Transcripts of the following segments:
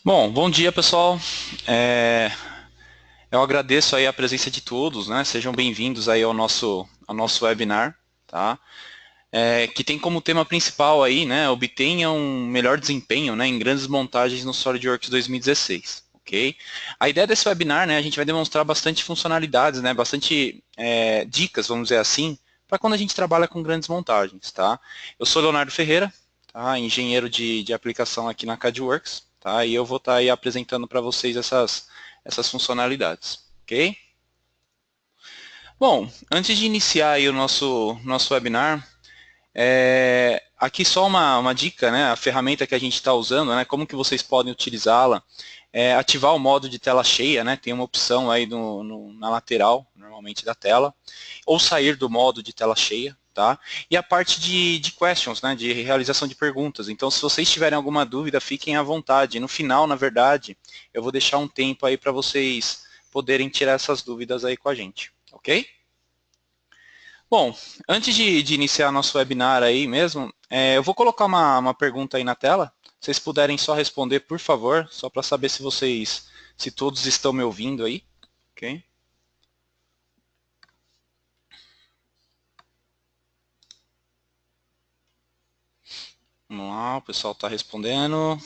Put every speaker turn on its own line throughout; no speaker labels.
Bom dia pessoal. É, eu agradeço aí a presença de todos, né? Sejam bem-vindos aí ao nosso webinar, tá? Que tem como tema principal aí, né? Obtenha um melhor desempenho, né, em grandes montagens no SolidWorks 2016, ok? A ideia desse webinar, né? A gente vai demonstrar bastante funcionalidades, né? Bastante dicas, vamos dizer assim, para quando a gente trabalha com grandes montagens, tá? Eu sou Leonardo Ferreira, tá? Engenheiro de aplicação aqui na CADWorks, tá? E eu vou estar aí apresentando para vocês essas funcionalidades, ok? Bom, antes de iniciar aí o nosso webinar, aqui só uma dica, né? A ferramenta que a gente está usando, né? Como que vocês podem utilizá-la? Ativar o modo de tela cheia, né? Tem uma opção aí na lateral, normalmente da tela, ou sair do modo de tela cheia, tá? E a parte de questions, né? De realização de perguntas. Então, se vocês tiverem alguma dúvida, fiquem à vontade. No final, na verdade, eu vou deixar um tempo aí para vocês poderem tirar essas dúvidas aí com a gente, ok? Bom, antes de iniciar nosso webinar aí mesmo, eu vou colocar uma pergunta aí na tela. Se vocês puderem só responder, por favor, só para saber se todos estão me ouvindo aí, ok? Vamos lá, o pessoal está respondendo.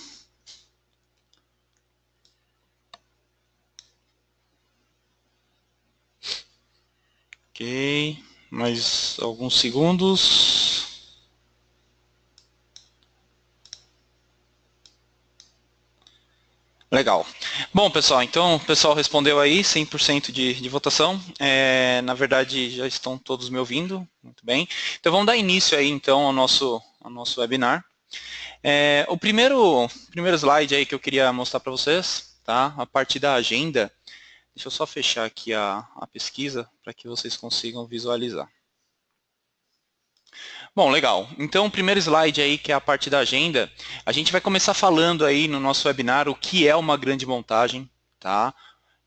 Ok, mais alguns segundos. Legal. Bom, pessoal, então o pessoal respondeu aí, 100% de votação. Na verdade, já estão todos me ouvindo, muito bem. Então vamos dar início aí então ao nosso webinar. O primeiro slide aí que eu queria mostrar para vocês, tá? A partir da agenda. Deixa eu só fechar aqui a pesquisa para que vocês consigam visualizar. Bom, legal. Então, o primeiro slide aí, que é a parte da agenda, a gente vai começar falando aí no nosso webinar o que é uma grande montagem, tá?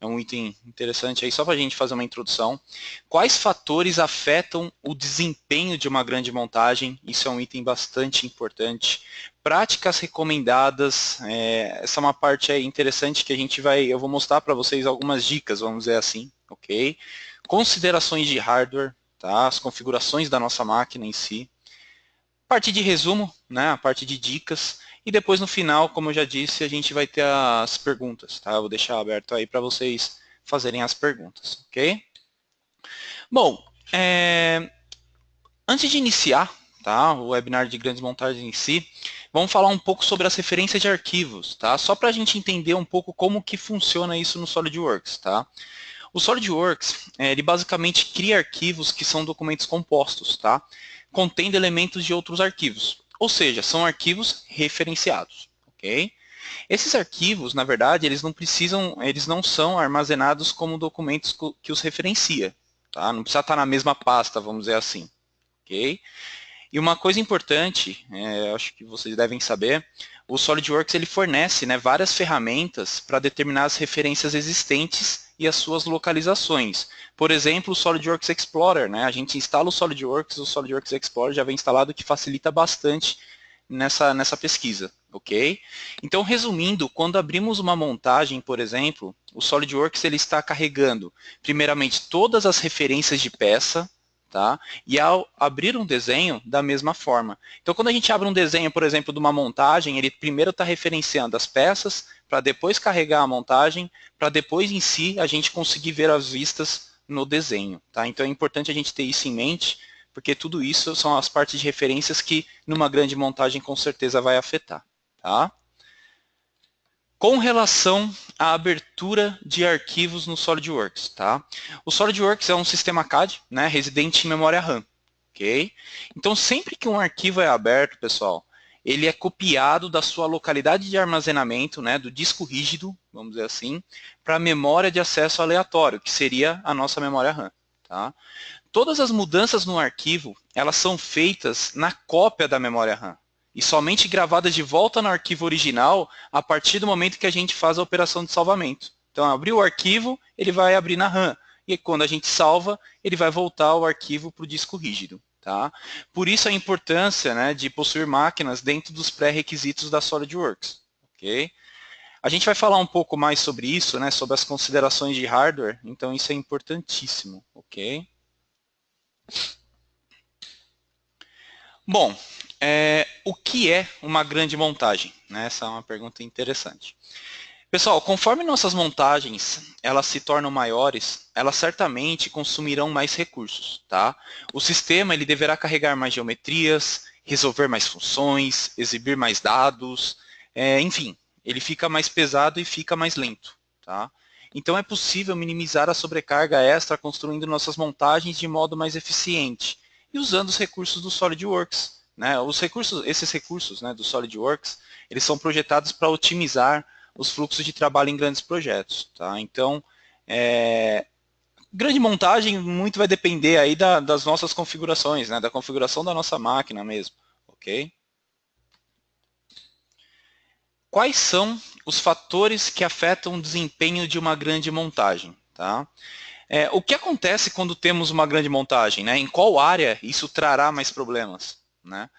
É um item interessante aí, só para a gente fazer uma introdução. Quais fatores afetam o desempenho de uma grande montagem? Isso é um item bastante importante. Práticas recomendadas, essa é uma parte aí interessante que eu vou mostrar para vocês algumas dicas, vamos dizer assim, ok? Considerações de hardware, tá? As configurações da nossa máquina em si. Parte de resumo, né? A parte de dicas. E depois no final, como eu já disse, a gente vai ter as perguntas, tá? Eu vou deixar aberto aí para vocês fazerem as perguntas, ok? Bom, antes de iniciar, tá? O webinar de grandes montagens em si, vamos falar um pouco sobre as referências de arquivos, tá? Só para a gente entender um pouco como que funciona isso no SolidWorks, tá? O SolidWorks, ele basicamente cria arquivos que são documentos compostos, tá? Contendo elementos de outros arquivos. Ou seja, são arquivos referenciados, ok? Esses arquivos, na verdade, eles não são armazenados como documentos que os referencia, tá? Não precisa estar na mesma pasta, vamos dizer assim, ok? E uma coisa importante, acho que vocês devem saber, o SolidWorks ele fornece, né, várias ferramentas para determinar as referências existentes e as suas localizações. Por exemplo, o SolidWorks Explorer, né, a gente instala o SolidWorks Explorer já vem instalado, que facilita bastante nessa pesquisa, ok? Então, resumindo, quando abrimos uma montagem, por exemplo, o SolidWorks ele está carregando, primeiramente, todas as referências de peça, tá? E ao abrir um desenho, da mesma forma. Então, quando a gente abre um desenho, por exemplo, de uma montagem, ele primeiro está referenciando as peças, para depois carregar a montagem, para depois em si a gente conseguir ver as vistas no desenho. Tá? Então é importante a gente ter isso em mente, porque tudo isso são as partes de referências que numa grande montagem com certeza vai afetar. Tá? Com relação à abertura de arquivos no SolidWorks, tá? O SolidWorks é um sistema CAD, né, residente em memória RAM, ok? Então, sempre que um arquivo é aberto, pessoal, ele é copiado da sua localidade de armazenamento, né, do disco rígido, vamos dizer assim, para a memória de acesso aleatório, que seria a nossa memória RAM, tá? Todas as mudanças no arquivo, elas são feitas na cópia da memória RAM e somente gravadas de volta no arquivo original a partir do momento que a gente faz a operação de salvamento. Então, abrir o arquivo, ele vai abrir na RAM. E quando a gente salva, ele vai voltar o arquivo para o disco rígido. Tá? Por isso a importância, né, de possuir máquinas dentro dos pré-requisitos da SolidWorks. Okay? A gente vai falar um pouco mais sobre isso, né, sobre as considerações de hardware, então isso é importantíssimo, ok? Bom, o que é uma grande montagem? Né, essa é uma pergunta interessante. Pessoal, conforme nossas montagens elas se tornam maiores, elas certamente consumirão mais recursos, tá? O sistema ele deverá carregar mais geometrias, resolver mais funções, exibir mais dados, enfim, ele fica mais pesado e fica mais lento, tá? Então é possível minimizar a sobrecarga extra construindo nossas montagens de modo mais eficiente e usando os recursos do SolidWorks, né? Esses recursos, né, do SolidWorks, eles são projetados para otimizar os fluxos de trabalho em grandes projetos. Tá? Então, grande montagem muito vai depender aí das nossas configurações, né? Da configuração da nossa máquina mesmo. Ok? Quais são os fatores que afetam o desempenho de uma grande montagem? Tá? O que acontece quando temos uma grande montagem? Né? Em qual área isso trará mais problemas? Né?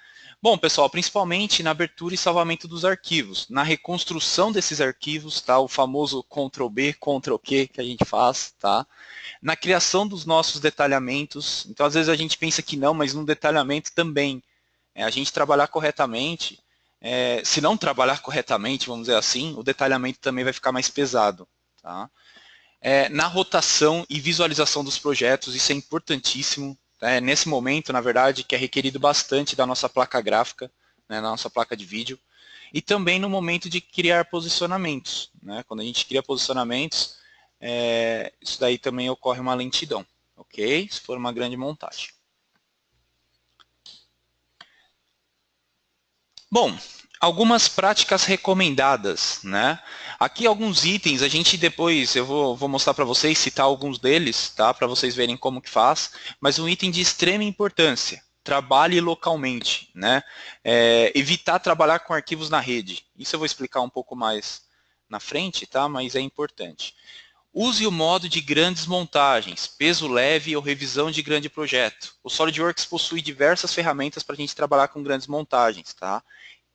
Bom, pessoal, principalmente na abertura e salvamento dos arquivos, na reconstrução desses arquivos, tá? O famoso Ctrl+B, Ctrl+Q que a gente faz, tá? Na criação dos nossos detalhamentos. Então, às vezes a gente pensa que não, mas no detalhamento também. A gente trabalhar corretamente, se não trabalhar corretamente, vamos dizer assim, o detalhamento também vai ficar mais pesado, tá? Na rotação e visualização dos projetos, isso é importantíssimo. Nesse momento, na verdade, que é requerido bastante da nossa placa gráfica, né, da nossa placa de vídeo, e também no momento de criar posicionamentos. Né? Quando a gente cria posicionamentos, isso daí também ocorre uma lentidão, ok? Se for uma grande montagem. Bom, algumas práticas recomendadas, né? Aqui alguns itens, a gente depois, eu vou mostrar para vocês, citar alguns deles, tá? Para vocês verem como que faz, mas um item de extrema importância, trabalhe localmente, né? Evitar trabalhar com arquivos na rede. Isso eu vou explicar um pouco mais na frente, tá? Mas é importante. Use o modo de grandes montagens, peso leve ou revisão de grande projeto. O SolidWorks possui diversas ferramentas para a gente trabalhar com grandes montagens, tá?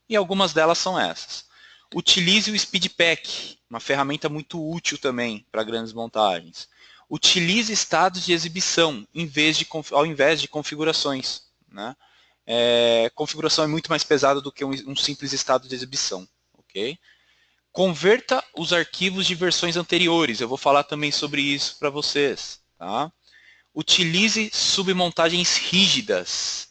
E algumas delas são essas. Utilize o SpeedPack, uma ferramenta muito útil também para grandes montagens. Utilize estados de exibição ao invés de configurações. Né? Configuração é muito mais pesada do que um simples estado de exibição. Okay? Converta os arquivos de versões anteriores. Eu vou falar também sobre isso para vocês. Tá? Utilize submontagens rígidas.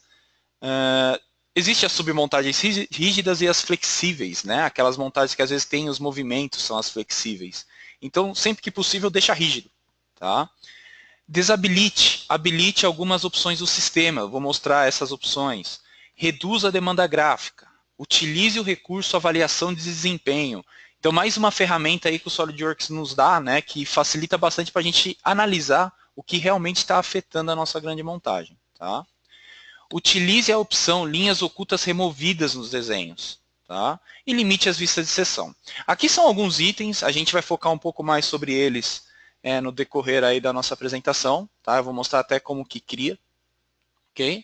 Existem as submontagens rígidas e as flexíveis, né? Aquelas montagens que às vezes têm os movimentos, são as flexíveis. Então, sempre que possível, deixa rígido. Tá? Habilite algumas opções do sistema. Eu vou mostrar essas opções. Reduza a demanda gráfica. Utilize o recurso avaliação de desempenho. Então, mais uma ferramenta aí que o SolidWorks nos dá, né, que facilita bastante para a gente analisar o que realmente está afetando a nossa grande montagem. Tá? Utilize a opção linhas ocultas removidas nos desenhos. Tá? E limite as vistas de seção. Aqui são alguns itens, a gente vai focar um pouco mais sobre eles no decorrer aí da nossa apresentação. Tá? Eu vou mostrar até como que cria. Okay?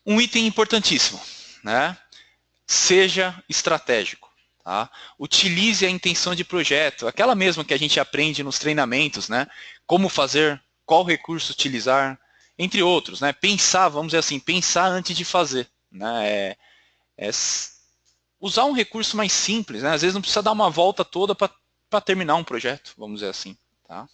Um item importantíssimo. Né? Seja estratégico. Tá? Utilize a intenção de projeto, aquela mesma que a gente aprende nos treinamentos, né? Como fazer, qual recurso utilizar, entre outros, né? Pensar, vamos dizer assim, pensar antes de fazer, né? Usar um recurso mais simples, né? Às vezes não precisa dar uma volta toda para terminar um projeto, vamos dizer assim, tá?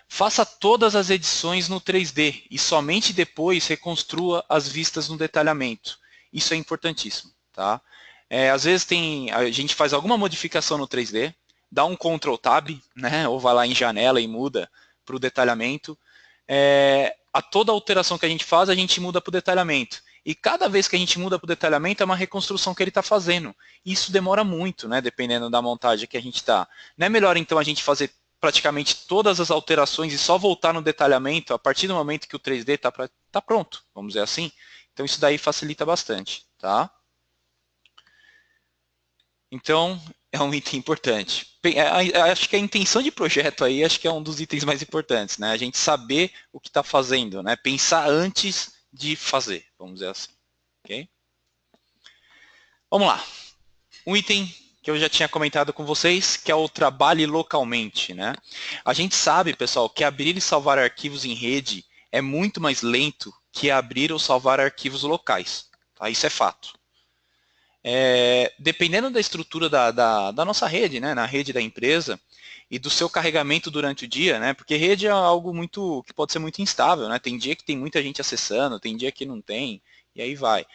Faça todas as edições no 3D e somente depois reconstrua as vistas no detalhamento. Isso é importantíssimo, tá? Às vezes a gente faz alguma modificação no 3D, dá um Ctrl Tab, né? Ou vai lá em janela e muda para o detalhamento. A toda alteração que a gente faz, a gente muda para o detalhamento. E cada vez que a gente muda para o detalhamento, é uma reconstrução que ele está fazendo. Isso demora muito, né? Dependendo da montagem que a gente está. Não é melhor, então, a gente fazer praticamente todas as alterações e só voltar no detalhamento a partir do momento que o 3D está pronto, vamos dizer assim? Então, isso daí facilita bastante, tá? Então, é um item importante. Acho que a intenção de projeto aí, acho que é um dos itens mais importantes, né? A gente saber o que está fazendo, né? Pensar antes de fazer, vamos dizer assim. Ok? Vamos lá. Um item que eu já tinha comentado com vocês, que é o trabalhe localmente, né? A gente sabe, pessoal, que abrir e salvar arquivos em rede é muito mais lento que abrir ou salvar arquivos locais. Tá? Isso é fato. Dependendo da estrutura da nossa rede, né, na rede da empresa, e do seu carregamento durante o dia, né, porque rede é algo muito que pode ser muito instável, né, tem dia que tem muita gente acessando, tem dia que não tem, e aí vai.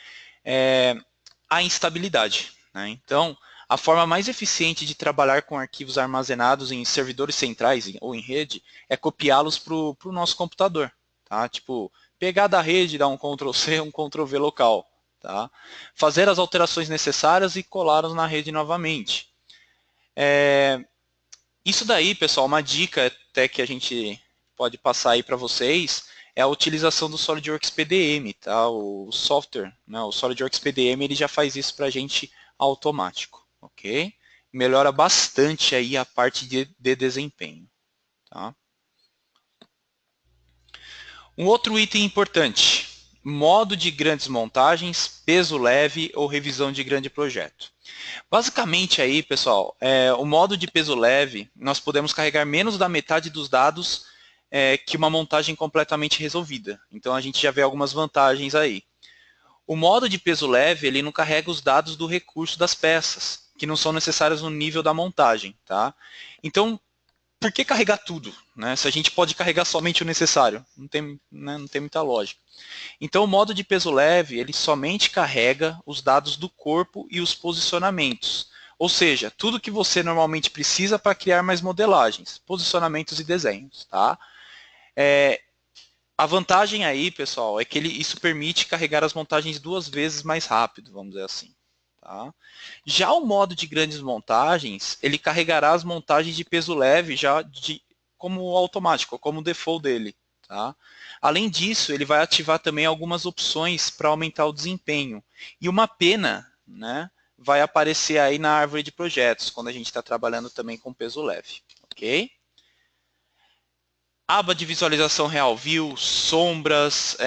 A instabilidade. Né? Então, a forma mais eficiente de trabalhar com arquivos armazenados em servidores centrais ou em rede é copiá-los para o nosso computador. Tá? Tipo, pegar da rede, dar um Ctrl+C, um Ctrl+V local. Tá? Fazer as alterações necessárias e colá-los na rede novamente. Isso daí, pessoal, uma dica até que a gente pode passar aí para vocês é a utilização do SolidWorks PDM, tá? O software, né? O SolidWorks PDM ele já faz isso para a gente automático, ok? Melhora bastante aí a parte de desempenho, tá? Um outro item importante, modo de grandes montagens, peso leve ou revisão de grande projeto. Basicamente aí, pessoal, o modo de peso leve, nós podemos carregar menos da metade dos dados que uma montagem completamente resolvida. Então a gente já vê algumas vantagens aí. O modo de peso leve, ele não carrega os dados do recurso das peças, que não são necessárias no nível da montagem. Tá? Então, por que carregar tudo? Né? Se a gente pode carregar somente o necessário, não tem muita lógica. Então, o modo de peso leve, ele somente carrega os dados do corpo e os posicionamentos. Ou seja, tudo que você normalmente precisa para criar mais modelagens, posicionamentos e desenhos. Tá? A vantagem aí, pessoal, é que isso permite carregar as montagens 2 vezes mais rápido, vamos dizer assim. Tá? Já o modo de grandes montagens, ele carregará as montagens de peso leve como automático, como default dele. Tá? Além disso, ele vai ativar também algumas opções para aumentar o desempenho. E uma pena, né, vai aparecer aí na árvore de projetos, quando a gente está trabalhando também com peso leve. Ok? Aba de visualização Real View, sombras,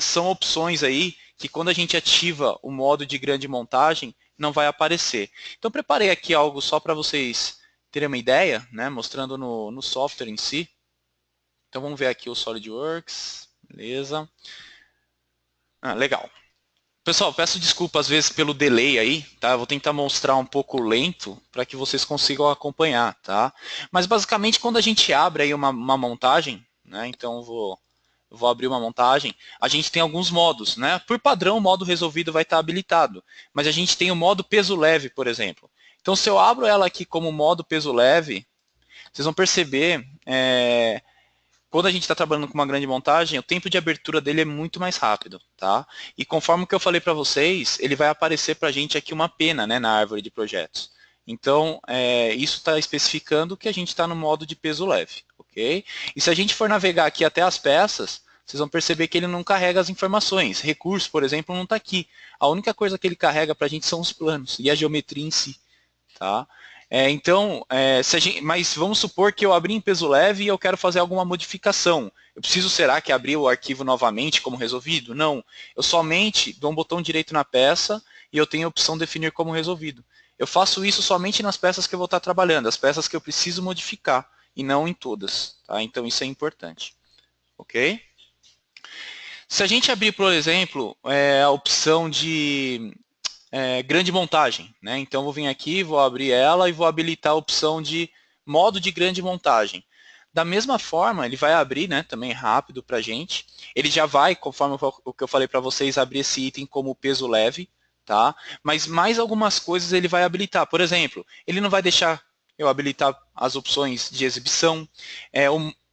são opções aí que quando a gente ativa o modo de grande montagem, não vai aparecer. Então preparei aqui algo só para vocês terem uma ideia, né, mostrando no software em si. Então vamos ver aqui o SolidWorks, beleza. Legal. Pessoal, peço desculpa às vezes pelo delay aí, tá? Eu vou tentar mostrar um pouco lento para que vocês consigam acompanhar, tá? Mas basicamente quando a gente abre aí uma montagem, né? Então eu vou abrir uma montagem, a gente tem alguns modos, né? Por padrão o modo resolvido vai estar habilitado, mas a gente tem o modo peso leve, por exemplo. Então se eu abro ela aqui como modo peso leve, vocês vão perceber quando a gente está trabalhando com uma grande montagem, o tempo de abertura dele é muito mais rápido, tá? E conforme que eu falei para vocês, ele vai aparecer para a gente aqui uma pena, né, na árvore de projetos. Então, isso está especificando que a gente está no modo de peso leve, ok? E se a gente for navegar aqui até as peças, vocês vão perceber que ele não carrega as informações. Recurso, por exemplo, não está aqui. A única coisa que ele carrega para a gente são os planos e a geometria em si, tá? Então, mas vamos supor que eu abri em peso leve e eu quero fazer alguma modificação. Eu preciso, será que abrir o arquivo novamente como resolvido? Não. Eu somente dou um botão direito na peça e eu tenho a opção definir como resolvido. Eu faço isso somente nas peças que eu vou estar trabalhando, as peças que eu preciso modificar, e não em todas. Tá? Então, isso é importante. Ok? Se a gente abrir, por exemplo, a opção de grande montagem. Né? Então, eu vou vir aqui, vou abrir ela e vou habilitar a opção de modo de grande montagem. Da mesma forma, ele vai abrir, né, também rápido para a gente. Ele já vai, conforme o que eu falei para vocês, abrir esse item como peso leve. Tá? Mas mais algumas coisas ele vai habilitar. Por exemplo, ele não vai deixar eu habilitar as opções de exibição.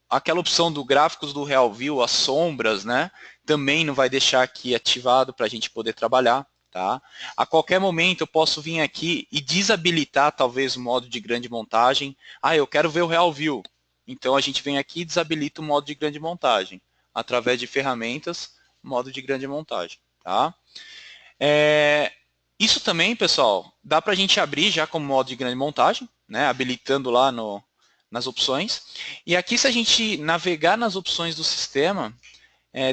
Aquela opção do gráficos do Real View, as sombras, né, também não vai deixar aqui ativado para a gente poder trabalhar. Tá? A qualquer momento eu posso vir aqui e desabilitar talvez o modo de grande montagem. Eu quero ver o Real View. Então a gente vem aqui e desabilita o modo de grande montagem. Através de ferramentas, modo de grande montagem. Tá? Isso também, pessoal, dá para a gente abrir já como modo de grande montagem, né? Habilitando lá nas opções. E aqui se a gente navegar nas opções do sistema,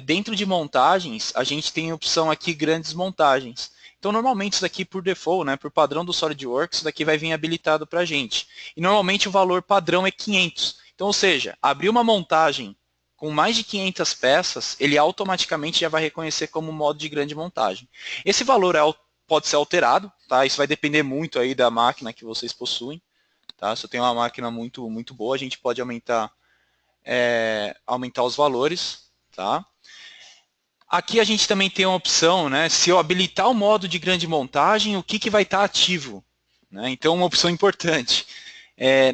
dentro de montagens, a gente tem a opção aqui grandes montagens. Então, normalmente, isso daqui por default, né, por padrão do SolidWorks, isso daqui vai vir habilitado para a gente. E normalmente o valor padrão é 500. Então, ou seja, abrir uma montagem com mais de 500 peças, ele automaticamente já vai reconhecer como modo de grande montagem. Esse valor pode ser alterado, tá? Isso vai depender muito aí da máquina que vocês possuem. Tá? Se eu tenho uma máquina muito boa, a gente pode aumentar os valores. Tá? Aqui a gente também tem uma opção, né? Se eu habilitar o modo de grande montagem, o que vai estar ativo? Né? Então, uma opção importante.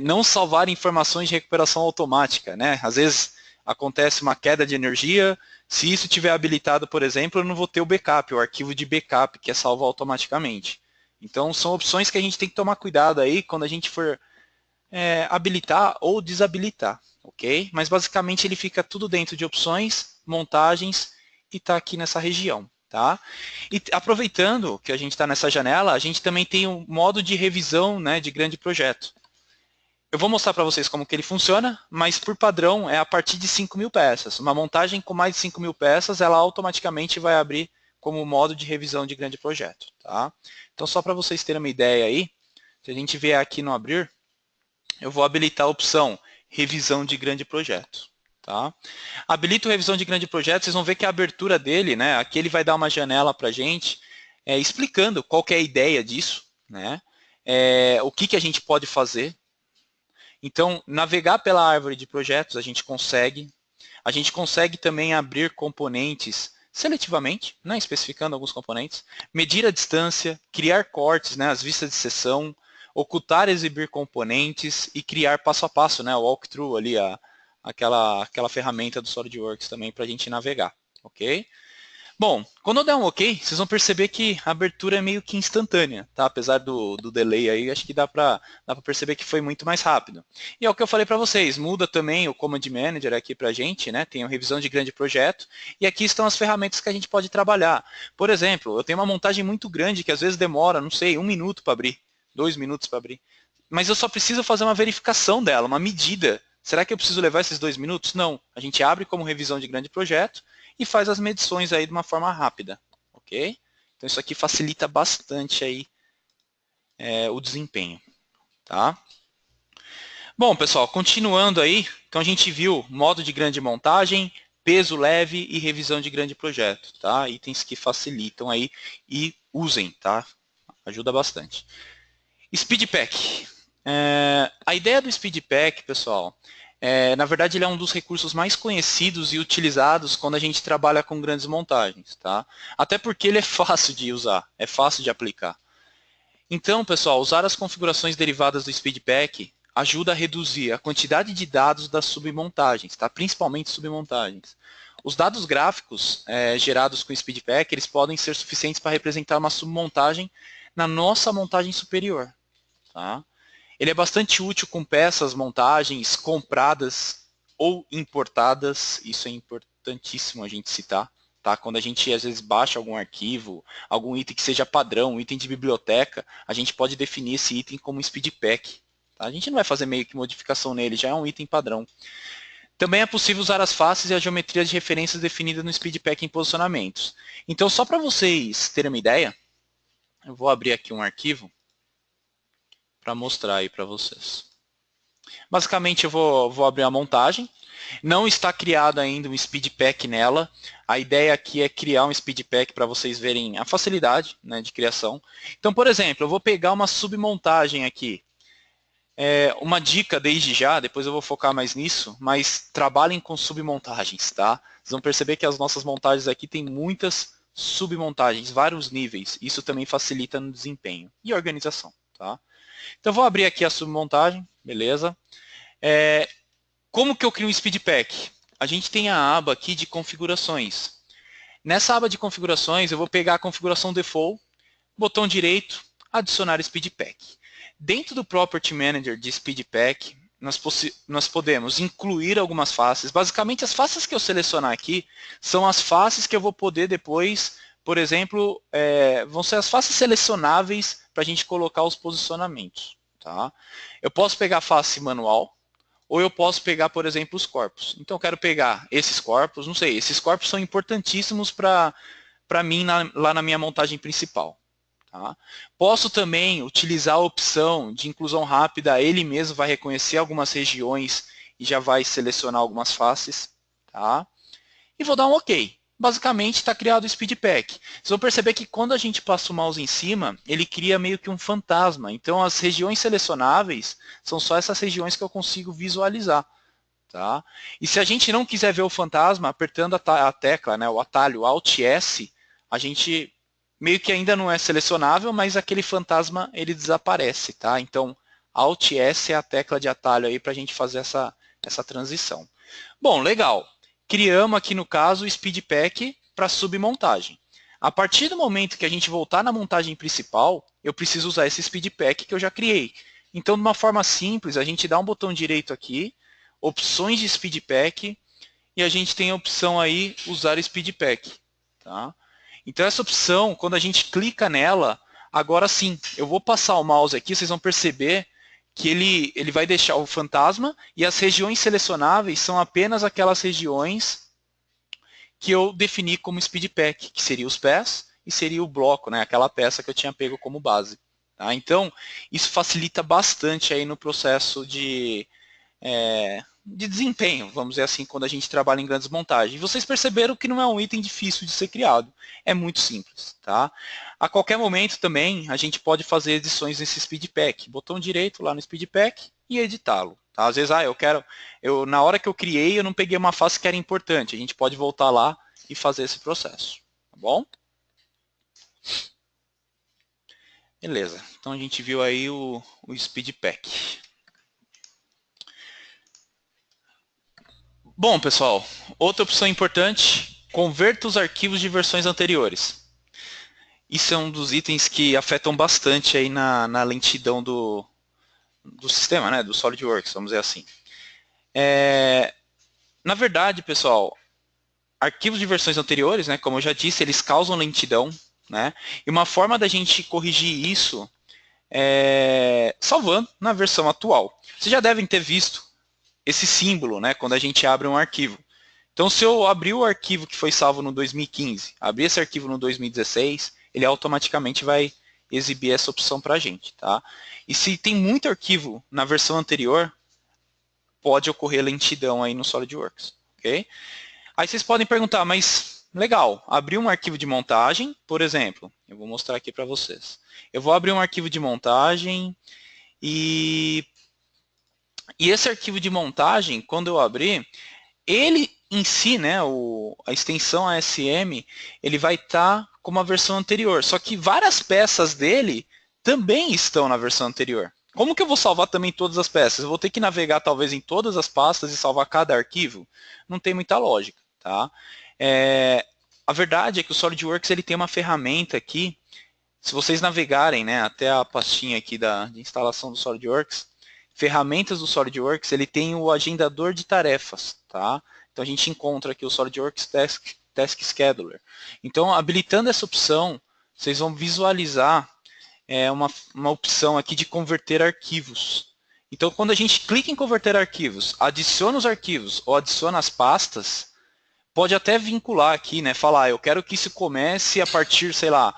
Não salvar informações de recuperação automática. Né? Às vezes acontece uma queda de energia, se isso estiver habilitado, por exemplo, eu não vou ter o backup, o arquivo de backup, que é salvo automaticamente. Então, são opções que a gente tem que tomar cuidado aí quando a gente for habilitar ou desabilitar, ok? Mas, basicamente, ele fica tudo dentro de opções, montagens e está aqui nessa região. Tá? E aproveitando que a gente está nessa janela, a gente também tem um modo de revisão, né, de grande projeto. Eu vou mostrar para vocês como que ele funciona, mas por padrão é a partir de 5.000 peças. Uma montagem com mais de 5.000 peças, ela automaticamente vai abrir como modo de revisão de grande projeto. Tá? Então, só para vocês terem uma ideia aí, se a gente vier aqui no abrir, eu vou habilitar a opção revisão de grande projeto. Tá? Habilito revisão de grande projeto, vocês vão ver que a abertura dele, né, aqui ele vai dar uma janela para a gente, explicando qual que é a ideia disso, né, o que a gente pode fazer. Então, navegar pela árvore de projetos a gente consegue. A gente consegue também abrir componentes seletivamente, né, especificando alguns componentes, medir a distância, criar cortes, né, as vistas de seção, ocultar e exibir componentes e criar passo a passo, né, o walkthrough ali, aquela ferramenta do SolidWorks também para a gente navegar, ok? Bom, quando eu der um OK, vocês vão perceber que a abertura é meio que instantânea, tá? Apesar do delay aí, acho que dá para perceber que foi muito mais rápido. E é o que eu falei para vocês, muda também o Command Manager aqui para a gente, né? Tem a revisão de grande projeto, e aqui estão as ferramentas que a gente pode trabalhar. Por exemplo, eu tenho uma montagem muito grande que às vezes demora, não sei, 1 minuto para abrir, 2 minutos para abrir. Mas eu só preciso fazer uma verificação dela, uma medida. Será que eu preciso levar esses 2 minutos? Não. A gente abre como revisão de grande projeto, e faz as medições aí de uma forma rápida, ok? Então isso aqui facilita bastante aí o desempenho, tá? Bom, pessoal, continuando aí, então a gente viu modo de grande montagem, peso leve e revisão de grande projeto, tá? Itens que facilitam aí e usem, tá? Ajuda bastante. SpeedPack. A ideia do SpeedPack, pessoal, na verdade ele é um dos recursos mais conhecidos e utilizados quando a gente trabalha com grandes montagens, tá? Até porque ele é fácil de usar, é fácil de aplicar. Então, pessoal, usar as configurações derivadas do SpeedPack ajuda a reduzir a quantidade de dados das submontagens, tá? Principalmente submontagens. Os dados gráficos gerados com o SpeedPack, eles podem ser suficientes para representar uma submontagem na nossa montagem superior, tá? Ele é bastante útil com peças, montagens compradas ou importadas. Isso é importantíssimo a gente citar. Tá? Quando a gente às vezes baixa algum arquivo, algum item que seja padrão, um item de biblioteca, a gente pode definir esse item como SpeedPack. Tá? A gente não vai fazer meio que modificação nele, já é um item padrão. Também é possível usar as faces e as geometrias de referências definidas no SpeedPack em posicionamentos. Então, só para vocês terem uma ideia, eu vou abrir aqui um arquivo para mostrar aí para vocês. Basicamente eu vou abrir a montagem. Não está criado ainda um SpeedPack nela. A ideia aqui é criar um SpeedPack para vocês verem a facilidade, né, de criação. Então, por exemplo, eu vou pegar uma submontagem aqui. Uma dica desde já, depois eu vou focar mais nisso, mas trabalhem com submontagens, tá? Vocês vão perceber que as nossas montagens aqui tem muitas submontagens, vários níveis. Isso também facilita no desempenho e organização, tá? Então, eu vou abrir aqui a submontagem, beleza? Como que eu crio um SpeedPack? A gente tem a aba aqui de configurações. Nessa aba de configurações, eu vou pegar a configuração default, botão direito, adicionar SpeedPack. Dentro do Property Manager de SpeedPack, nós podemos incluir algumas faces. Basicamente, as faces que eu selecionar aqui são as faces que eu vou poder depois, por exemplo, vão ser as faces selecionáveis para a gente colocar os posicionamentos. Tá? Eu posso pegar a face manual, ou eu posso pegar, por exemplo, os corpos. Então, eu quero pegar esses corpos, não sei, esses corpos são importantíssimos para mim lá na minha montagem principal. Tá? Posso também utilizar a opção de inclusão rápida, ele mesmo vai reconhecer algumas regiões e já vai selecionar algumas faces. Tá? E vou dar um OK. Basicamente está criado o SpeedPack. Vocês vão perceber que quando a gente passa o mouse em cima, ele cria meio que um fantasma. Então as regiões selecionáveis são só essas regiões que eu consigo visualizar. Tá? E se a gente não quiser ver o fantasma, apertando a tecla, né, o atalho Alt S, a gente meio que ainda não é selecionável, mas aquele fantasma ele desaparece. Tá? Então Alt S é a tecla de atalho aí para a gente fazer essa transição. Bom, legal. Criamos aqui no caso o SpeedPack para submontagem. A partir do momento que a gente voltar na montagem principal, eu preciso usar esse SpeedPack que eu já criei. Então, de uma forma simples, a gente dá um botão direito aqui, opções de SpeedPack, e a gente tem a opção aí, usar SpeedPack. Tá? Então, essa opção, quando a gente clica nela, agora sim, eu vou passar o mouse aqui, vocês vão perceber que ele vai deixar o fantasma e as regiões selecionáveis são apenas aquelas regiões que eu defini como SpeedPack, que seria os pés e seria o bloco, né, aquela peça que eu tinha pego como base. Tá? Então, isso facilita bastante aí no processo de desempenho, vamos dizer assim, quando a gente trabalha em grandes montagens. E vocês perceberam que não é um item difícil de ser criado, é muito simples. Tá? A qualquer momento também a gente pode fazer edições nesse SpeedPack, botão direito lá no SpeedPack e editá-lo. Tá? Às vezes, na hora que eu criei, eu não peguei uma face que era importante, a gente pode voltar lá e fazer esse processo. Tá bom? Beleza, então a gente viu aí o SpeedPack. Bom, pessoal, outra opção importante, converta os arquivos de versões anteriores. Isso é um dos itens que afetam bastante aí na lentidão do sistema, né, do SolidWorks, vamos dizer assim. Na verdade, pessoal, arquivos de versões anteriores, né, como eu já disse, eles causam lentidão, né, e uma forma da gente corrigir isso é salvando na versão atual. Vocês já devem ter visto esse símbolo, né, quando a gente abre um arquivo. Então, se eu abrir o arquivo que foi salvo no 2015, abrir esse arquivo no 2016, ele automaticamente vai exibir essa opção para a gente. Tá? E se tem muito arquivo na versão anterior, pode ocorrer lentidão aí no SolidWorks. Okay? Aí vocês podem perguntar, mas legal, abrir um arquivo de montagem, por exemplo, eu vou mostrar aqui para vocês. Eu vou abrir um arquivo de montagem e esse arquivo de montagem, quando eu abrir, ele em si, né, a extensão ASM, ele vai estar como a versão anterior, só que várias peças dele também estão na versão anterior. Como que eu vou salvar também todas as peças? Eu vou ter que navegar talvez em todas as pastas e salvar cada arquivo? Não tem muita lógica. Tá? A verdade é que o SolidWorks ele tem uma ferramenta aqui, se vocês navegarem, né, até a pastinha aqui de instalação do SolidWorks, ferramentas do SolidWorks, ele tem o agendador de tarefas. Tá? Então a gente encontra aqui o SolidWorks Task Scheduler. Então, habilitando essa opção, vocês vão visualizar uma opção aqui de converter arquivos. Então, quando a gente clica em converter arquivos, adiciona os arquivos ou adiciona as pastas, pode até vincular aqui, né? Falar, eu quero que isso comece a partir, sei lá,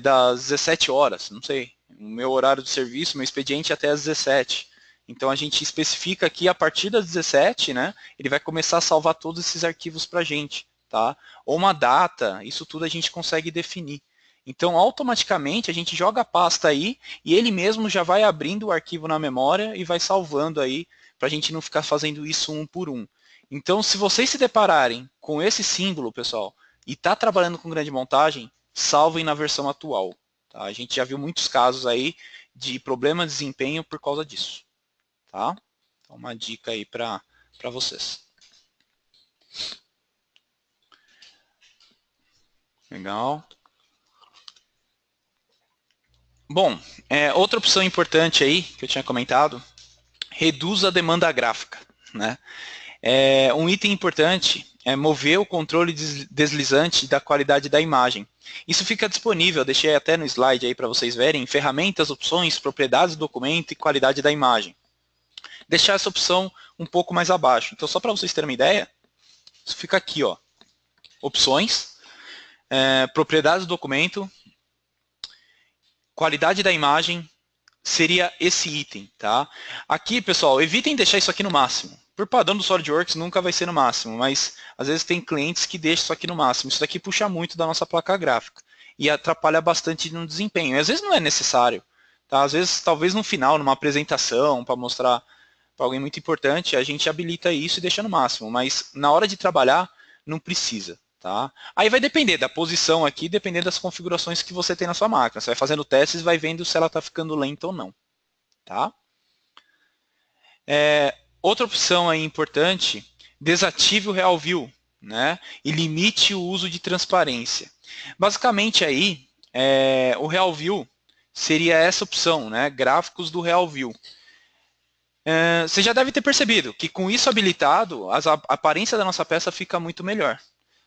das 17 horas, não sei, o meu horário de serviço, meu expediente até às 17. Então a gente especifica aqui a partir das 17, né? Ele vai começar a salvar todos esses arquivos para a gente, tá? Ou uma data, isso tudo a gente consegue definir. Então automaticamente a gente joga a pasta aí e ele mesmo já vai abrindo o arquivo na memória e vai salvando aí para a gente não ficar fazendo isso um por um. Então se vocês se depararem com esse símbolo, pessoal, e está trabalhando com grande montagem, salvem na versão atual. Tá? A gente já viu muitos casos aí de problema de desempenho por causa disso. Tá? Então, uma dica aí para vocês. Legal. Bom, outra opção importante aí, que eu tinha comentado, reduz a demanda gráfica. Né? Um item importante é mover o controle deslizante da qualidade da imagem. Isso fica disponível, deixei até no slide aí para vocês verem, ferramentas, opções, propriedades do documento e qualidade da imagem. Deixar essa opção um pouco mais abaixo. Então, só para vocês terem uma ideia, isso fica aqui, ó, opções, propriedades do documento qualidade da imagem, seria esse item, tá? Aqui, pessoal, evitem deixar isso aqui no máximo. Por padrão do SolidWorks nunca vai ser no máximo, mas às vezes tem clientes que deixam isso aqui no máximo. Isso daqui puxa muito da nossa placa gráfica e atrapalha bastante no desempenho. E às vezes não é necessário, tá? Às vezes, talvez no final, numa apresentação, para mostrar para alguém muito importante, a gente habilita isso e deixa no máximo, mas na hora de trabalhar, não precisa. Tá? Aí vai depender da posição aqui, depender das configurações que você tem na sua máquina. Você vai fazendo testes e vai vendo se ela está ficando lenta ou não. Tá? Outra opção aí importante, desative o Real View, né? E limite o uso de transparência. Basicamente aí, o Real View seria essa opção, né? Gráficos do Real View. Você já deve ter percebido que com isso habilitado, a aparência da nossa peça fica muito melhor.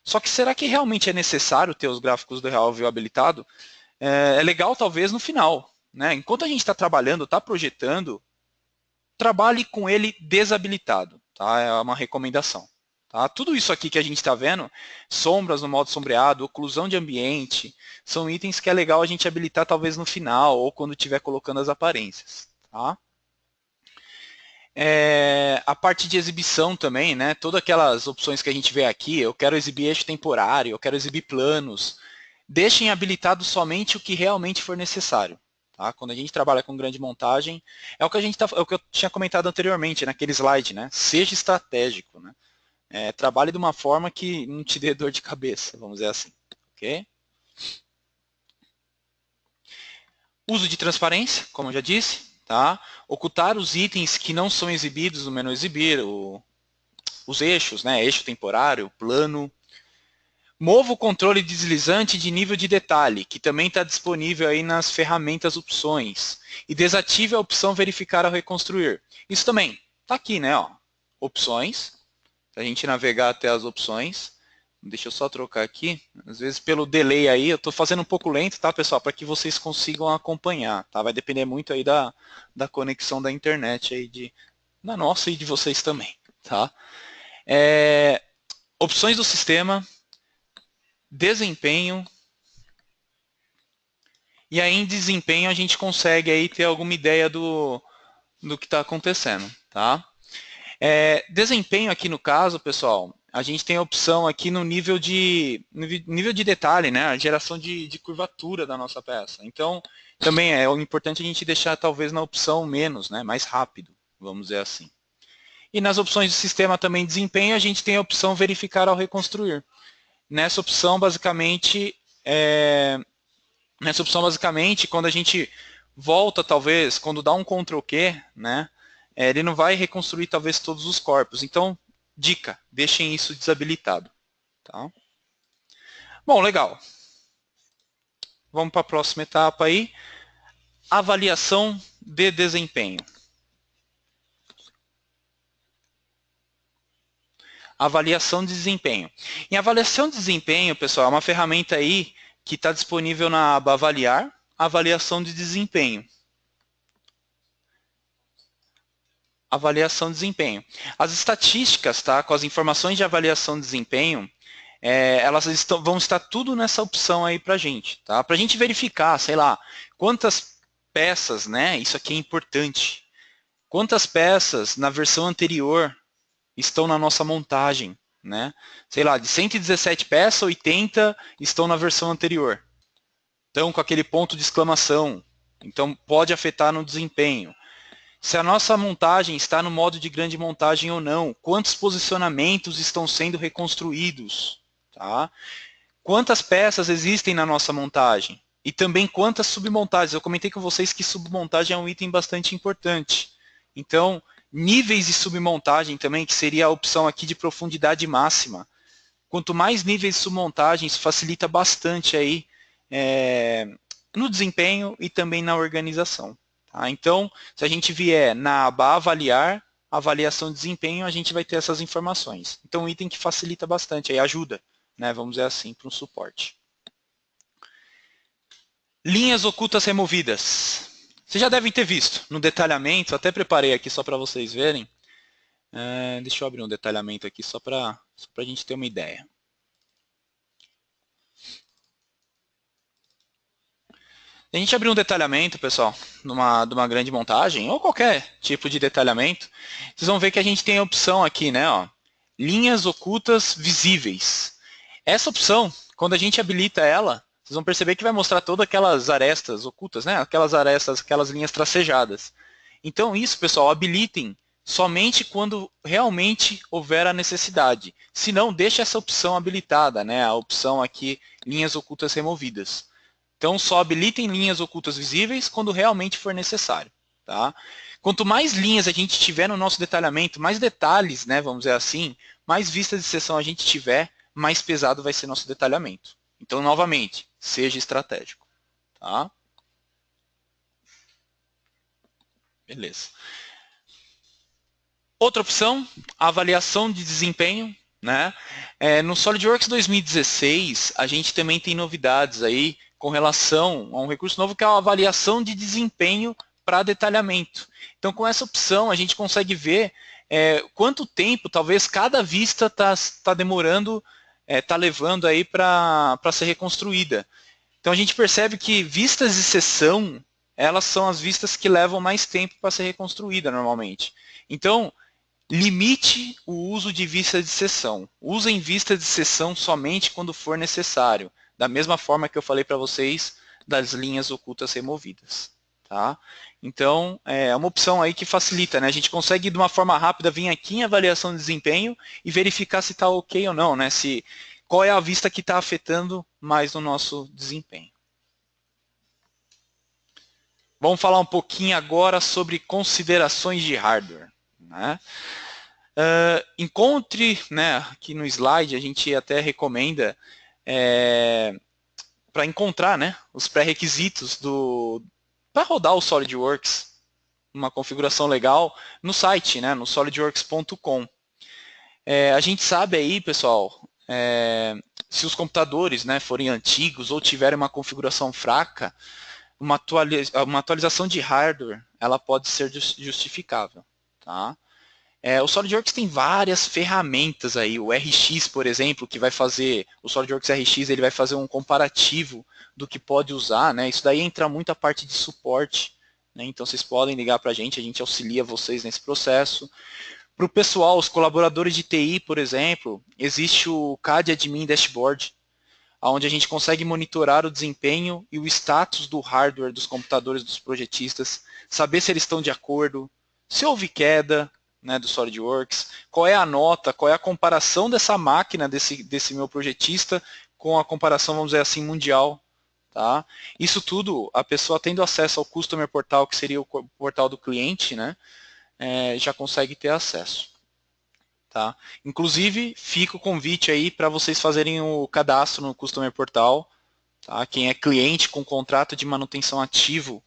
Só que será que realmente é necessário ter os gráficos do Real View habilitado? É legal talvez no final. Né? Enquanto a gente está trabalhando, está projetando, trabalhe com ele desabilitado. Tá? É uma recomendação. Tá? Tudo isso aqui que a gente está vendo, sombras no modo sombreado, oclusão de ambiente, são itens que é legal a gente habilitar talvez no final ou quando estiver colocando as aparências. Tá? A parte de exibição também, né? Todas aquelas opções que a gente vê aqui, eu quero exibir eixo temporário, eu quero exibir planos, deixem habilitado somente o que realmente for necessário. Tá? Quando a gente trabalha com grande montagem, é o que é o que eu tinha comentado anteriormente, naquele slide, né? Seja estratégico, né? Trabalhe de uma forma que não te dê dor de cabeça, vamos dizer assim. Ok? Uso de transparência, como eu já disse, tá? Ocultar os itens que não são exibidos no menu exibir, os eixos, né? Eixo temporário, plano. Mova o controle deslizante de nível de detalhe, que também está disponível aí nas ferramentas opções. E desative a opção verificar ao reconstruir. Isso também está aqui, né? Ó. Opções. Se a gente navegar até as opções. Deixa eu só trocar aqui. Às vezes pelo delay aí, eu estou fazendo um pouco lento, tá, pessoal? Para que vocês consigam acompanhar. Tá? Vai depender muito aí da conexão da internet aí da nossa e de vocês também. Tá? Opções do sistema. Desempenho. E aí em desempenho a gente consegue aí ter alguma ideia do que está acontecendo. Tá? Desempenho aqui no caso, pessoal, a gente tem a opção aqui no nível de detalhe, né? A geração de curvatura da nossa peça. Então, também é importante a gente deixar talvez na opção menos, né? Mais rápido, vamos dizer assim. E nas opções de sistema também desempenho, a gente tem a opção verificar ao reconstruir. Nessa opção, basicamente, quando a gente volta, talvez, quando dá um Ctrl Q, né, ele não vai reconstruir, talvez, todos os corpos. Então, dica, deixem isso desabilitado. Tá? Bom, legal. Vamos para a próxima etapa aí. Avaliação de desempenho. Avaliação de desempenho. Em avaliação de desempenho, pessoal, é uma ferramenta aí que está disponível na aba Avaliar, avaliação de desempenho. Avaliação de desempenho. As estatísticas, tá, com as informações de avaliação de desempenho, elas vão estar tudo nessa opção aí para a gente. Tá? Para a gente verificar, sei lá, quantas peças, né, isso aqui é importante, quantas peças na versão anterior estão na nossa montagem. Né? Sei lá, de 117 peças, 80 estão na versão anterior. Então, com aquele ponto de exclamação. Então, pode afetar no desempenho. Se a nossa montagem está no modo de grande montagem ou não, quantos posicionamentos estão sendo reconstruídos, tá? Quantas peças existem na nossa montagem e também quantas submontagens. Eu comentei com vocês que submontagem é um item bastante importante. Então, níveis de submontagem também, que seria a opção aqui de profundidade máxima. Quanto mais níveis de submontagem, isso facilita bastante aí no desempenho e também na organização. Tá? Então, se a gente vier na aba avaliar, avaliação de desempenho, a gente vai ter essas informações. Então, um item que facilita bastante, aí ajuda, né, vamos dizer assim, para um suporte. Linhas ocultas removidas. Vocês já devem ter visto no detalhamento, até preparei aqui só para vocês verem. Deixa eu abrir um detalhamento aqui só para a gente ter uma ideia. A gente abrir um detalhamento, pessoal, de uma grande montagem, ou qualquer tipo de detalhamento, vocês vão ver que a gente tem a opção aqui, né, ó, linhas ocultas visíveis. Essa opção, quando a gente habilita ela, vocês vão perceber que vai mostrar todas aquelas arestas ocultas, né, aquelas arestas, aquelas linhas tracejadas. Então isso, pessoal, habilitem somente quando realmente houver a necessidade. Se não, deixa essa opção habilitada, né, a opção aqui, linhas ocultas removidas. Então, só habilitem linhas ocultas visíveis quando realmente for necessário. Tá? Quanto mais linhas a gente tiver no nosso detalhamento, mais detalhes, né, vamos dizer assim, mais vistas de seção a gente tiver, mais pesado vai ser nosso detalhamento. Então, novamente, seja estratégico. Tá? Beleza. Outra opção, avaliação de desempenho. Né? No SolidWorks 2016, a gente também tem novidades aí com relação a um recurso novo que é a avaliação de desempenho para detalhamento. Então, com essa opção, a gente consegue ver quanto tempo talvez cada vista está demorando, está levando aí para ser reconstruída. Então, a gente percebe que vistas de seção, elas são as vistas que levam mais tempo para ser reconstruída normalmente. Então, limite o uso de vista de seção. Usem vista de seção somente quando for necessário. Da mesma forma que eu falei para vocês das linhas ocultas removidas. Tá? Então, é uma opção aí que facilita. Né? A gente consegue, de uma forma rápida, vir aqui em avaliação de desempenho e verificar se está ok ou não. Né? Qual é a vista que está afetando mais o nosso desempenho. Vamos falar um pouquinho agora sobre considerações de hardware. Né? Encontre, né, aqui no slide, a gente até recomenda para encontrar, né, os pré-requisitos para rodar o SolidWorks, uma configuração legal, no site, né, no solidworks.com. A gente sabe aí, pessoal, se os computadores, né, forem antigos ou tiverem uma configuração fraca, uma atualização de hardware ela pode ser justificável. Tá? O SolidWorks tem várias ferramentas aí, o RX, por exemplo, que vai fazer, o SolidWorks RX, ele vai fazer um comparativo do que pode usar, né? Isso daí entra muito a parte de suporte, né? Então vocês podem ligar para a gente auxilia vocês nesse processo. Para o pessoal, os colaboradores de TI, por exemplo, existe o CAD Admin Dashboard, onde a gente consegue monitorar o desempenho e o status do hardware dos computadores dos projetistas, saber se eles estão de acordo, se houve queda, né, do SolidWorks, qual é a nota, qual é a comparação dessa máquina, desse meu projetista, com a comparação, vamos dizer assim, mundial. Tá? Isso tudo, a pessoa tendo acesso ao Customer Portal, que seria o portal do cliente, né, já consegue ter acesso. Tá? Inclusive, fica o convite aí para vocês fazerem o cadastro no Customer Portal. Tá? Quem é cliente com contrato de manutenção ativo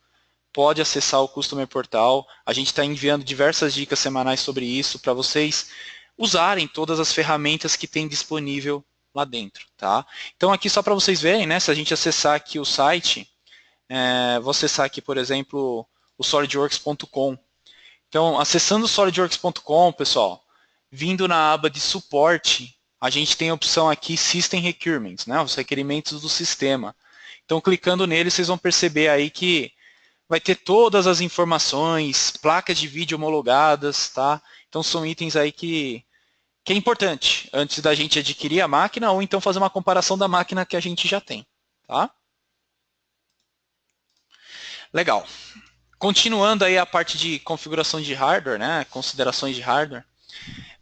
pode acessar o Customer Portal. A gente está enviando diversas dicas semanais sobre isso para vocês usarem todas as ferramentas que tem disponível lá dentro. Tá? Então aqui só para vocês verem, né, se a gente acessar aqui o site, vou acessar aqui, por exemplo, o solidworks.com. Então, acessando o solidworks.com, pessoal, vindo na aba de suporte, a gente tem a opção aqui System Requirements, né, os requerimentos do sistema. Então, clicando nele, vocês vão perceber aí que vai ter todas as informações, placas de vídeo homologadas, tá? Então são itens aí que é importante antes da gente adquirir a máquina ou então fazer uma comparação da máquina que a gente já tem, tá? Legal. Continuando aí a parte de configuração de hardware, né? Considerações de hardware.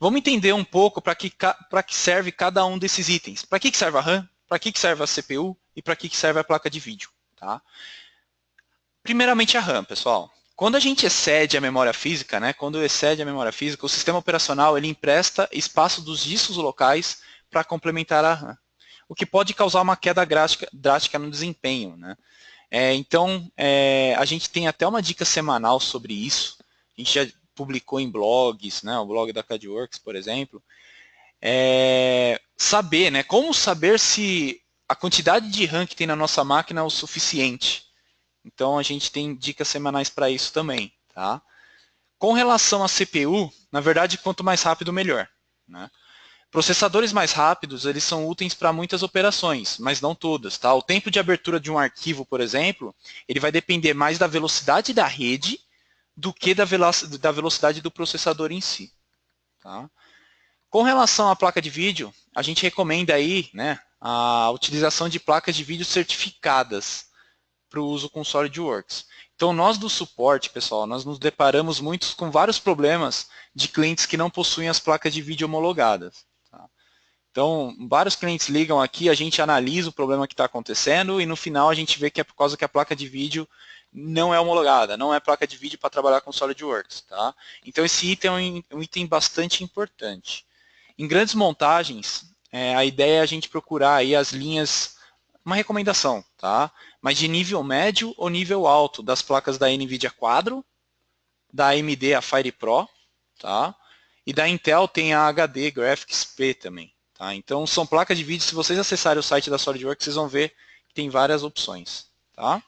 Vamos entender um pouco para que serve cada um desses itens. Para que serve a RAM? Para que serve a CPU? E para que serve a placa de vídeo, tá? Primeiramente a RAM, pessoal. Quando a gente excede a memória física, né, quando excede a memória física, o sistema operacional ele empresta espaço dos discos locais para complementar a RAM, o que pode causar uma queda drástica no desempenho. Né? Então, a gente tem até uma dica semanal sobre isso, a gente já publicou em blogs, né, o blog da CADWorks, por exemplo, saber, né, como saber se a quantidade de RAM que tem na nossa máquina é o suficiente. Então, a gente tem dicas semanais para isso também. Tá? Com relação à CPU, na verdade, quanto mais rápido, melhor. Né? Processadores mais rápidos, eles são úteis para muitas operações, mas não todas, tá? O tempo de abertura de um arquivo, por exemplo, ele vai depender mais da velocidade da rede do que da velocidade do processador em si, tá? Com relação à placa de vídeo, a gente recomenda aí, né, a utilização de placas de vídeo certificadas para o uso com SolidWorks. Então, nós do suporte, pessoal, nós nos deparamos muito com vários problemas de clientes que não possuem as placas de vídeo homologadas. Tá? Então, vários clientes ligam aqui, a gente analisa o problema que está acontecendo e no final a gente vê que é por causa que a placa de vídeo não é homologada, não é placa de vídeo para trabalhar com SolidWorks. Tá? Então, esse item é um item bastante importante. Em grandes montagens, a ideia é a gente procurar aí as linhas, uma recomendação, tá? Mas de nível médio ou nível alto das placas da NVIDIA Quadro, da AMD a Fire Pro, tá? E da Intel tem a HD Graphics P também, tá? Então são placas de vídeo, se vocês acessarem o site da SolidWorks, vocês vão ver que tem várias opções, tá?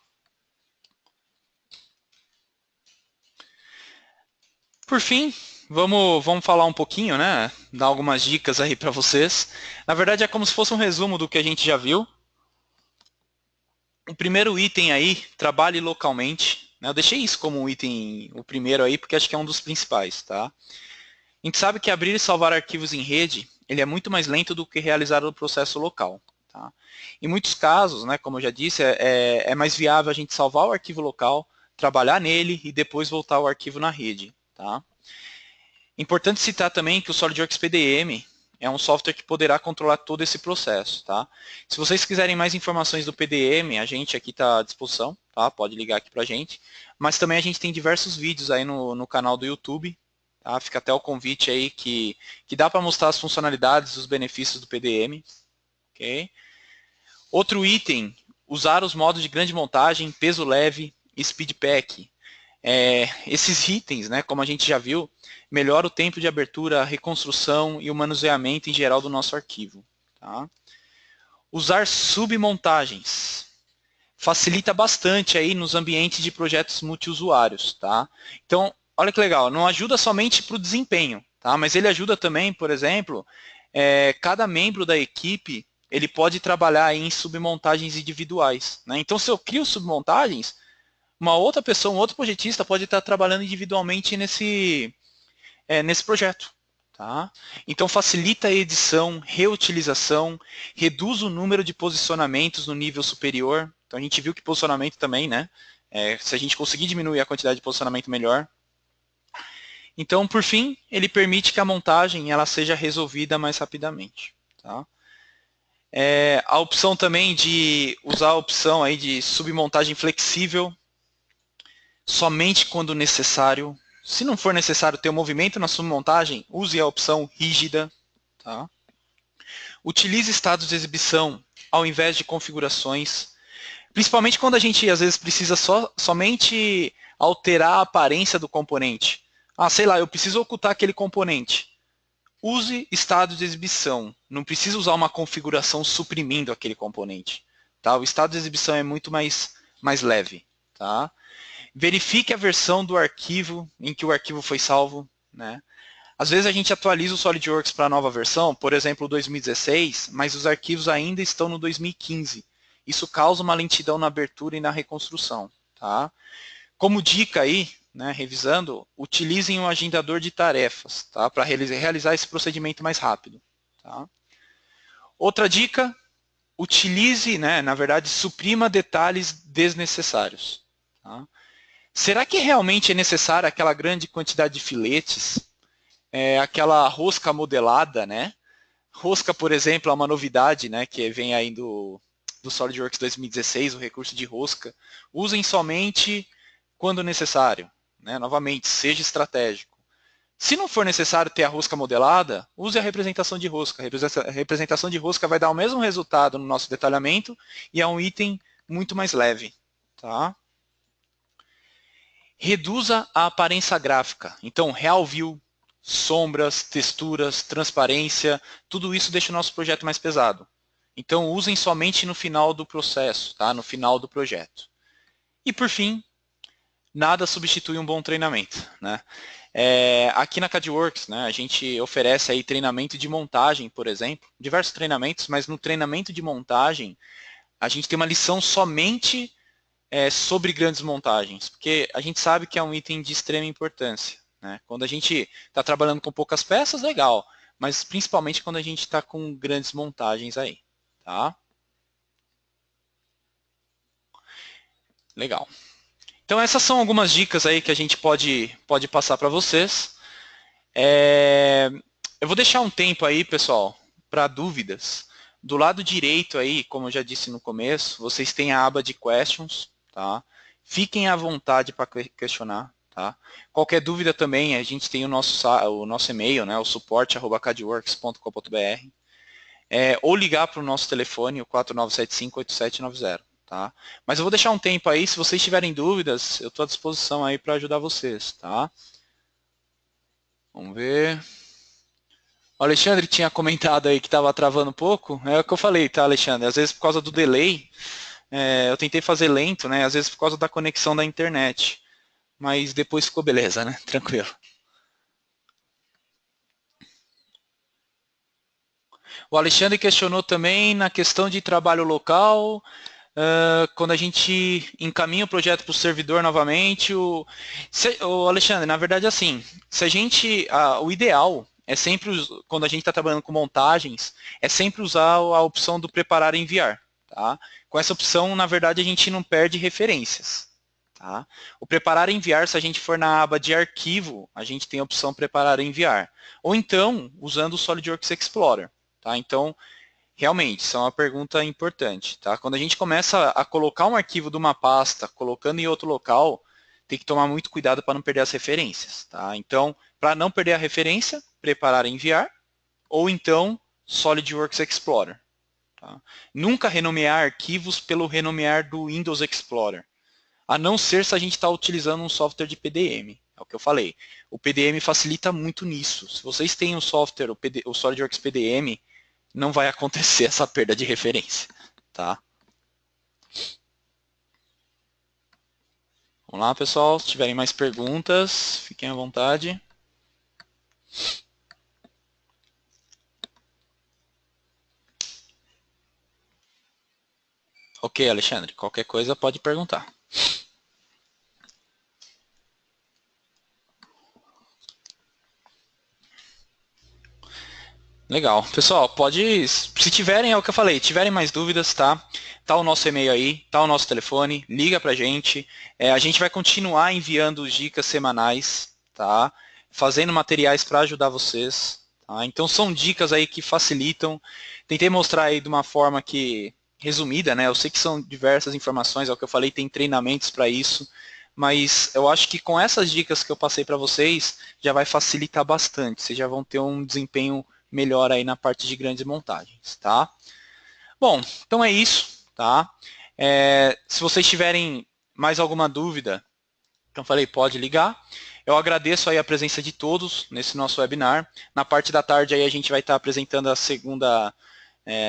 Por fim, vamos falar um pouquinho, né? Dar algumas dicas aí para vocês. Na verdade é como se fosse um resumo do que a gente já viu. O primeiro item aí, trabalhe localmente. Eu deixei isso como um item, o primeiro aí, porque acho que é um dos principais, tá? A gente sabe que abrir e salvar arquivos em rede, ele é muito mais lento do que realizar o processo local. Tá? Em muitos casos, né, como eu já disse, é mais viável a gente salvar o arquivo local, trabalhar nele e depois voltar o arquivo na rede. Tá? Importante citar também que o SolidWorks PDM é um software que poderá controlar todo esse processo. Tá? Se vocês quiserem mais informações do PDM, a gente aqui está à disposição, tá? Pode ligar aqui para a gente. Mas também a gente tem diversos vídeos aí no canal do YouTube. Tá? Fica até o convite aí que dá para mostrar as funcionalidades e os benefícios do PDM. Okay? Outro item, usar os modos de grande montagem, peso leve e speed pack. Esses itens, né, como a gente já viu, melhora o tempo de abertura, reconstrução e o manuseamento em geral do nosso arquivo. Tá? Usar submontagens. Facilita bastante aí nos ambientes de projetos multiusuários. Tá? Então, olha que legal, não ajuda somente para o desempenho, tá? Mas ele ajuda também, por exemplo, cada membro da equipe ele pode trabalhar em submontagens individuais. Né? Então, se eu crio submontagens, uma outra pessoa, um outro projetista pode estar trabalhando individualmente nesse projeto. Tá? Então facilita a edição, reutilização, reduz o número de posicionamentos no nível superior. Então a gente viu que posicionamento também, né? Se a gente conseguir diminuir a quantidade de posicionamento, melhor. Então, por fim, ele permite que a montagem ela seja resolvida mais rapidamente. Tá? A opção também de usar a opção aí de submontagem flexível, somente quando necessário. Se não for necessário ter um movimento na submontagem, use a opção rígida. Tá? Utilize estados de exibição ao invés de configurações, principalmente quando a gente às vezes precisa somente alterar a aparência do componente. Sei lá, eu preciso ocultar aquele componente. Use estado de exibição. Não precisa usar uma configuração suprimindo aquele componente. Tá? O estado de exibição é muito mais leve. Tá? Verifique a versão do arquivo em que o arquivo foi salvo. Né? Às vezes a gente atualiza o SolidWorks para a nova versão, por exemplo, 2016, mas os arquivos ainda estão no 2015. Isso causa uma lentidão na abertura e na reconstrução. Tá? Como dica aí, né, revisando, utilizem um agendador de tarefas, tá? Para realizar esse procedimento mais rápido. Tá? Outra dica, utilize, né, na verdade, suprima detalhes desnecessários. Tá? Será que realmente é necessária aquela grande quantidade de filetes? Aquela rosca modelada, né? Rosca, por exemplo, é uma novidade, né, que vem aí do SolidWorks 2016, o recurso de rosca. Usem somente quando necessário. Né? Novamente, seja estratégico. Se não for necessário ter a rosca modelada, use a representação de rosca. A representação de rosca vai dar o mesmo resultado no nosso detalhamento e é um item muito mais leve. Tá? Reduza a aparência gráfica. Então, Real View, sombras, texturas, transparência, tudo isso deixa o nosso projeto mais pesado. Então, usem somente no final do processo, tá? No final do projeto. E, por fim, nada substitui um bom treinamento, né? Aqui na CADWorks, né, a gente oferece aí treinamento de montagem, por exemplo, diversos treinamentos, mas no treinamento de montagem, a gente tem uma lição somente sobre grandes montagens, porque a gente sabe que é um item de extrema importância, né? Quando a gente está trabalhando com poucas peças, legal, mas principalmente quando a gente está com grandes montagens aí, tá? Legal. Então essas são algumas dicas aí que a gente pode passar para vocês. Eu vou deixar um tempo aí, pessoal, para dúvidas. Do lado direito aí, como eu já disse no começo, vocês têm a aba de questions, tá? Fiquem à vontade para questionar, tá? Qualquer dúvida também, a gente tem o nosso e-mail, né? O suporte@cadworks.com.br, ou ligar para o nosso telefone, o 4975-8790, tá? Mas eu vou deixar um tempo aí, se vocês tiverem dúvidas, eu estou à disposição aí para ajudar vocês, tá? Vamos ver. O Alexandre tinha comentado aí que estava travando um pouco. É o que eu falei, tá, Alexandre? Às vezes por causa do delay, eu tentei fazer lento, né? Às vezes por causa da conexão da internet. Mas depois ficou beleza, né? Tranquilo. O Alexandre questionou também na questão de trabalho local, quando a gente encaminha o projeto para o servidor novamente. O Alexandre, na verdade, assim, se a gente, o ideal é sempre, quando a gente está trabalhando com montagens, é sempre usar a opção do preparar e enviar. Tá? Com essa opção, na verdade, a gente não perde referências. Tá? O preparar e enviar, se a gente for na aba de arquivo, a gente tem a opção preparar e enviar. Ou então, usando o SolidWorks Explorer. Tá? Então, realmente, isso é uma pergunta importante. Tá? Quando a gente começa a colocar um arquivo de uma pasta, colocando em outro local, tem que tomar muito cuidado para não perder as referências. Tá? Então, para não perder a referência, preparar e enviar, ou então SolidWorks Explorer. Tá? Nunca renomear arquivos pelo renomear do Windows Explorer, a não ser se a gente está utilizando um software de PDM. É o que eu falei. O PDM facilita muito nisso. Se vocês têm o software, o SolidWorks PDM, não vai acontecer essa perda de referência, tá? Vamos lá, pessoal. Se tiverem mais perguntas, fiquem à vontade. Ok, Alexandre. Qualquer coisa pode perguntar. Legal. Pessoal, pode, se tiverem, é o que eu falei, tiverem mais dúvidas, tá? Tá o nosso e-mail aí, tá o nosso telefone, liga pra gente. A gente vai continuar enviando dicas semanais, tá? Fazendo materiais para ajudar vocês, tá? Então são dicas aí que facilitam. Tentei mostrar aí de uma forma que resumida, né? Eu sei que são diversas informações, é o que eu falei, tem treinamentos para isso, mas eu acho que com essas dicas que eu passei para vocês, já vai facilitar bastante. Vocês já vão ter um desempenho melhor aí na parte de grandes montagens, tá? Bom, então é isso, tá? Se vocês tiverem mais alguma dúvida, então falei, pode ligar. Eu agradeço aí a presença de todos nesse nosso webinar. Na parte da tarde aí a gente vai estar apresentando a segunda,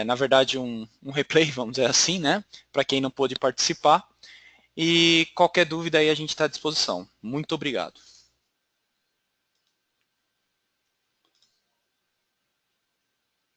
na verdade um replay, vamos dizer assim, né? Para quem não pôde participar. E qualquer dúvida aí a gente está à disposição. Muito obrigado.